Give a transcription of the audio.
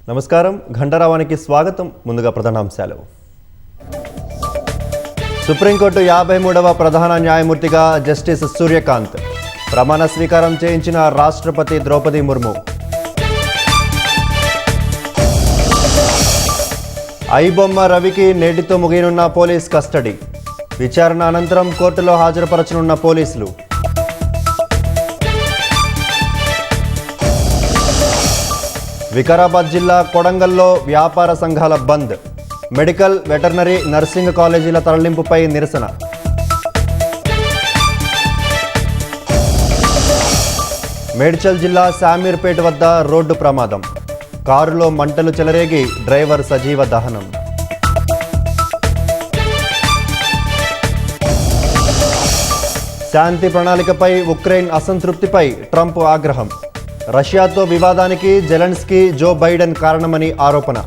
నమస్కారం ఘంటారావానికి స్వాగతం. ముందుగా ప్రధానాంశాలు. సుప్రీంకోర్టు 53వ ప్రధాన న్యాయమూర్తిగా జస్టిస్ సూర్యకాంత్ ప్రమాణ స్వీకారం చేయించిన రాష్ట్రపతి ద్రౌపది ముర్ము. ఐబొమ్మ రవికి నేటితో ముగియనున్న పోలీస్ కస్టడీ. విచారణ అనంతరం కోర్టులో హాజరుపరచనున్న పోలీసులు. వికారాబాద్ జిల్లా కొడంగల్లో వ్యాపార సంఘాల బంద్. మెడికల్, వెటర్నరీ, నర్సింగ్ కాలేజీల తరలింపుపై నిరసన. మేడ్చల్ జిల్లా శామీర్పేట వద్ద రోడ్డు ప్రమాదం. కారులో మంటలు చెలరేగి డ్రైవర్ సజీవ దహనం. శాంతి ప్రణాళికపై ఉక్రెయిన్ అసంతృప్తిపై ట్రంప్ ఆగ్రహం. రష్యాతో వివాదానికి జెలెన్స్కీ, జో బైడెన్ కారణమని ఆరోపణ.